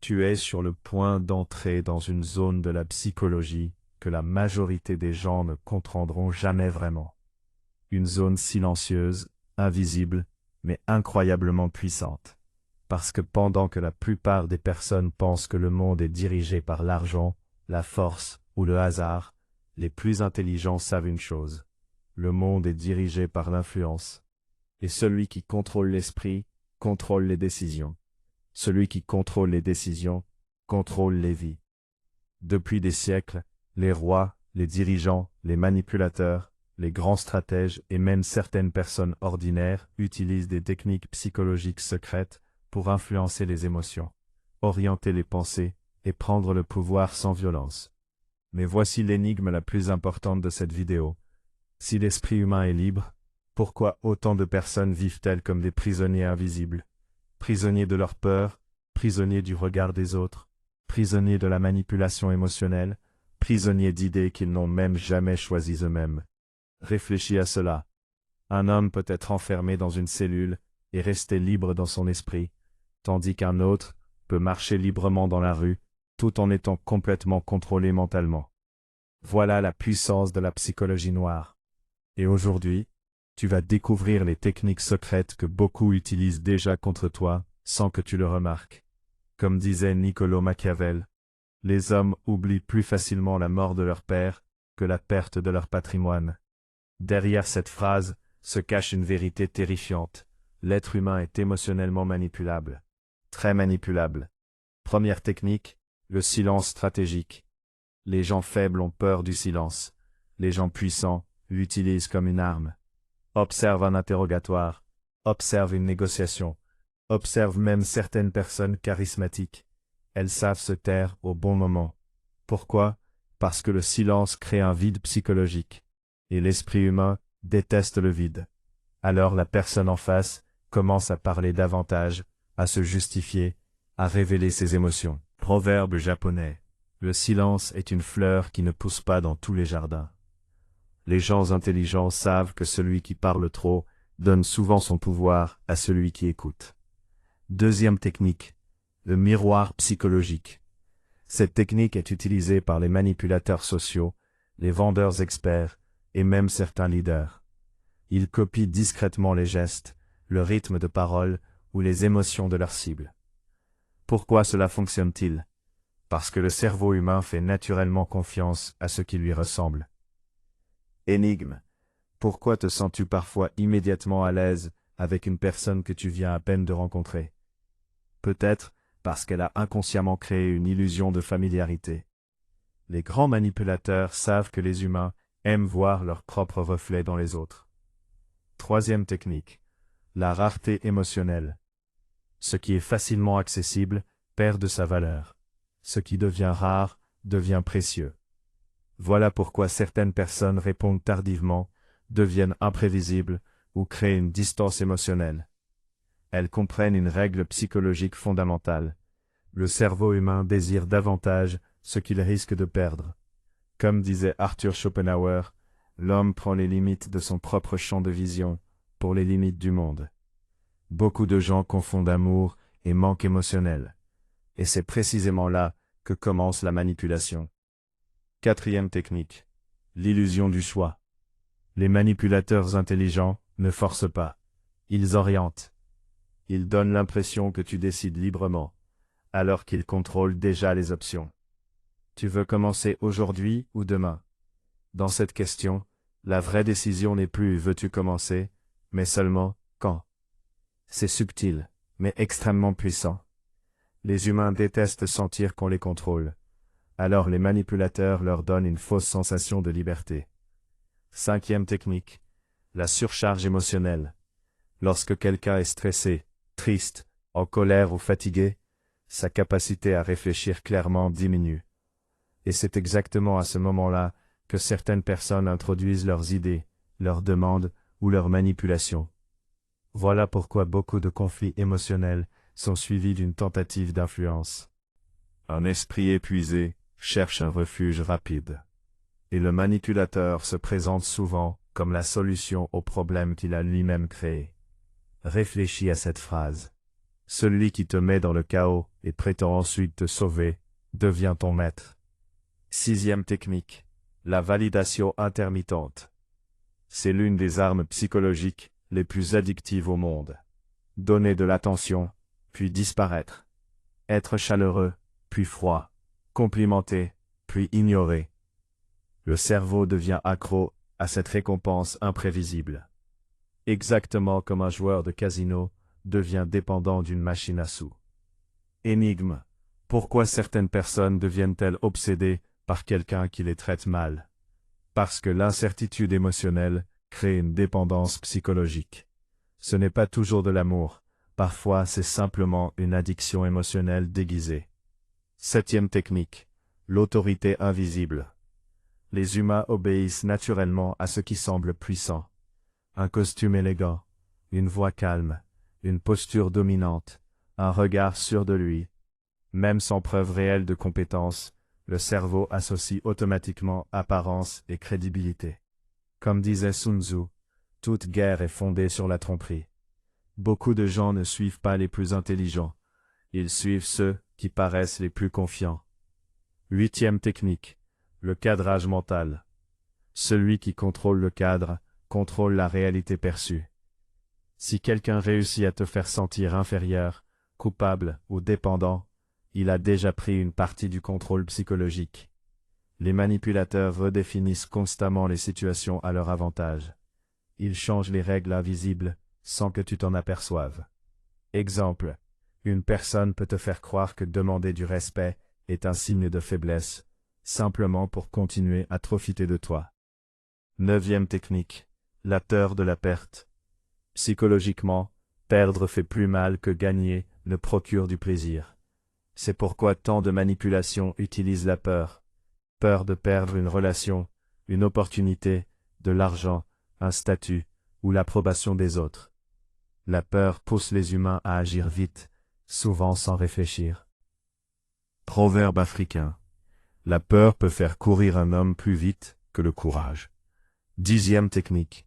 Tu es sur le point d'entrer dans une zone de la psychologie que la majorité des gens ne comprendront jamais vraiment. Une zone silencieuse, invisible, mais incroyablement puissante. Parce que pendant que la plupart des personnes pensent que le monde est dirigé par l'argent, la force ou le hasard, les plus intelligents savent une chose. Le monde est dirigé par l'influence. Et celui qui contrôle l'esprit, contrôle les décisions. Celui qui contrôle les décisions, contrôle les vies. Depuis des siècles, les rois, les dirigeants, les manipulateurs, les grands stratèges et même certaines personnes ordinaires utilisent des techniques psychologiques secrètes pour influencer les émotions, orienter les pensées et prendre le pouvoir sans violence. Mais voici l'énigme la plus importante de cette vidéo. Si l'esprit humain est libre, pourquoi autant de personnes vivent-elles comme des prisonniers invisibles? Prisonniers de leur peur, prisonniers du regard des autres, prisonniers de la manipulation émotionnelle, prisonniers d'idées qu'ils n'ont même jamais choisies eux-mêmes. Réfléchis à cela. Un homme peut être enfermé dans une cellule et rester libre dans son esprit, tandis qu'un autre peut marcher librement dans la rue, tout en étant complètement contrôlé mentalement. Voilà la puissance de la psychologie noire. Et aujourd'hui, tu vas découvrir les techniques secrètes que beaucoup utilisent déjà contre toi, sans que tu le remarques. Comme disait Niccolò Machiavel, les hommes oublient plus facilement la mort de leur père que la perte de leur patrimoine. Derrière cette phrase se cache une vérité terrifiante. L'être humain est émotionnellement manipulable. Très manipulable. Première technique, le silence stratégique. Les gens faibles ont peur du silence. Les gens puissants l'utilisent comme une arme. Observe un interrogatoire. Observe une négociation. Observe même certaines personnes charismatiques. Elles savent se taire au bon moment. Pourquoi? Parce que le silence crée un vide psychologique. Et l'esprit humain déteste le vide. Alors la personne en face commence à parler davantage, à se justifier, à révéler ses émotions. Proverbe japonais. Le silence est une fleur qui ne pousse pas dans tous les jardins. Les gens intelligents savent que celui qui parle trop donne souvent son pouvoir à celui qui écoute. Deuxième technique, le miroir psychologique. Cette technique est utilisée par les manipulateurs sociaux, les vendeurs experts et même certains leaders. Ils copient discrètement les gestes, le rythme de parole ou les émotions de leur cible. Pourquoi cela fonctionne-t-il? Parce que le cerveau humain fait naturellement confiance à ce qui lui ressemble. Énigme. Pourquoi te sens-tu parfois immédiatement à l'aise avec une personne que tu viens à peine de rencontrer? Peut-être parce qu'elle a inconsciemment créé une illusion de familiarité. Les grands manipulateurs savent que les humains aiment voir leur propre reflet dans les autres. Troisième technique. La rareté émotionnelle. Ce qui est facilement accessible perd de sa valeur. Ce qui devient rare devient précieux. Voilà pourquoi certaines personnes répondent tardivement, deviennent imprévisibles ou créent une distance émotionnelle. Elles comprennent une règle psychologique fondamentale. Le cerveau humain désire davantage ce qu'il risque de perdre. Comme disait Arthur Schopenhauer, l'homme prend les limites de son propre champ de vision pour les limites du monde. Beaucoup de gens confondent amour et manque émotionnel. Et c'est précisément là que commence la manipulation. Quatrième technique. L'illusion du choix. Les manipulateurs intelligents ne forcent pas. Ils orientent. Ils donnent l'impression que tu décides librement, alors qu'ils contrôlent déjà les options. Tu veux commencer aujourd'hui ou demain? Dans cette question, la vraie décision n'est plus veux-tu commencer, mais seulement quand. C'est subtil, mais extrêmement puissant. Les humains détestent sentir qu'on les contrôle. Alors les manipulateurs leur donnent une fausse sensation de liberté. Cinquième technique. La surcharge émotionnelle. Lorsque quelqu'un est stressé, triste, en colère ou fatigué, sa capacité à réfléchir clairement diminue. Et c'est exactement à ce moment-là que certaines personnes introduisent leurs idées, leurs demandes ou leurs manipulations. Voilà pourquoi beaucoup de conflits émotionnels sont suivis d'une tentative d'influence. Un esprit épuisé cherche un refuge rapide. Et le manipulateur se présente souvent comme la solution au problème qu'il a lui-même créé. Réfléchis à cette phrase. Celui qui te met dans le chaos et prétend ensuite te sauver, devient ton maître. Sixième technique. La validation intermittente. C'est l'une des armes psychologiques les plus addictives au monde. Donner de l'attention, puis disparaître. Être chaleureux, puis froid. Complimenter, puis ignorer. Le cerveau devient accro à cette récompense imprévisible. Exactement comme un joueur de casino devient dépendant d'une machine à sous. Énigme. Pourquoi certaines personnes deviennent-elles obsédées par quelqu'un qui les traite mal? Parce que l'incertitude émotionnelle crée une dépendance psychologique. Ce n'est pas toujours de l'amour, parfois c'est simplement une addiction émotionnelle déguisée. Septième technique. L'autorité invisible. Les humains obéissent naturellement à ce qui semble puissant. Un costume élégant, une voix calme, une posture dominante, un regard sûr de lui. Même sans preuve réelle de compétence, le cerveau associe automatiquement apparence et crédibilité. Comme disait Sun Tzu, toute guerre est fondée sur la tromperie. Beaucoup de gens ne suivent pas les plus intelligents, ils suivent ceux qui paraissent les plus confiants. Huitième technique, le cadrage mental. Celui qui contrôle le cadre, contrôle la réalité perçue. Si quelqu'un réussit à te faire sentir inférieur, coupable ou dépendant, il a déjà pris une partie du contrôle psychologique. Les manipulateurs redéfinissent constamment les situations à leur avantage. Ils changent les règles invisibles sans que tu t'en aperçoives. Exemple, une personne peut te faire croire que demander du respect est un signe de faiblesse, simplement pour continuer à profiter de toi. Neuvième technique, la peur de la perte. Psychologiquement, perdre fait plus mal que gagner ne procure du plaisir. C'est pourquoi tant de manipulations utilisent la peur. Peur de perdre une relation, une opportunité, de l'argent, un statut, ou l'approbation des autres. La peur pousse les humains à agir vite, souvent sans réfléchir. Proverbe africain. La peur peut faire courir un homme plus vite que le courage. Dixième technique.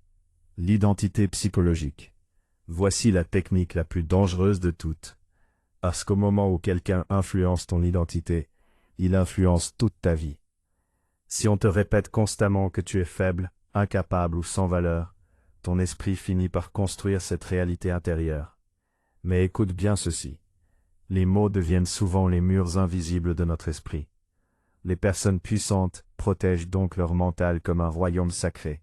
L'identité psychologique. Voici la technique la plus dangereuse de toutes. Parce qu'au moment où quelqu'un influence ton identité, il influence toute ta vie. Si on te répète constamment que tu es faible, incapable ou sans valeur, ton esprit finit par construire cette réalité intérieure. Mais écoute bien ceci. Les mots deviennent souvent les murs invisibles de notre esprit. Les personnes puissantes protègent donc leur mental comme un royaume sacré.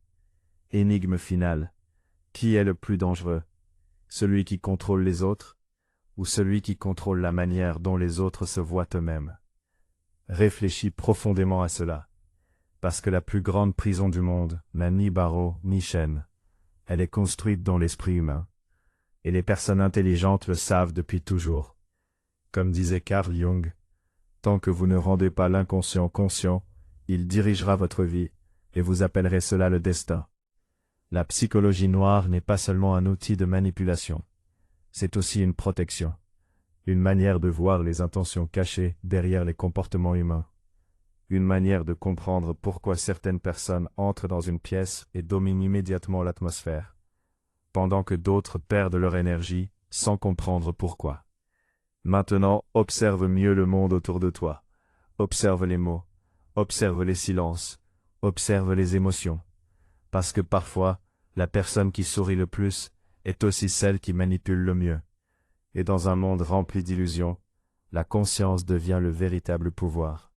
Énigme finale. Qui est le plus dangereux? Celui qui contrôle les autres? Ou celui qui contrôle la manière dont les autres se voient eux-mêmes? Réfléchis profondément à cela. Parce que la plus grande prison du monde n'a ni barreaux ni chaînes. Elle est construite dans l'esprit humain. Et les personnes intelligentes le savent depuis toujours. Comme disait Carl Jung, tant que vous ne rendez pas l'inconscient conscient, il dirigera votre vie, et vous appellerez cela le destin. La psychologie noire n'est pas seulement un outil de manipulation. C'est aussi une protection, une manière de voir les intentions cachées derrière les comportements humains, une manière de comprendre pourquoi certaines personnes entrent dans une pièce et dominent immédiatement l'atmosphère, pendant que d'autres perdent leur énergie sans comprendre pourquoi. Maintenant, observe mieux le monde autour de toi. Observe les mots, observe les silences, observe les émotions. Parce que parfois, la personne qui sourit le plus est aussi celle qui manipule le mieux. Et dans un monde rempli d'illusions, la conscience devient le véritable pouvoir.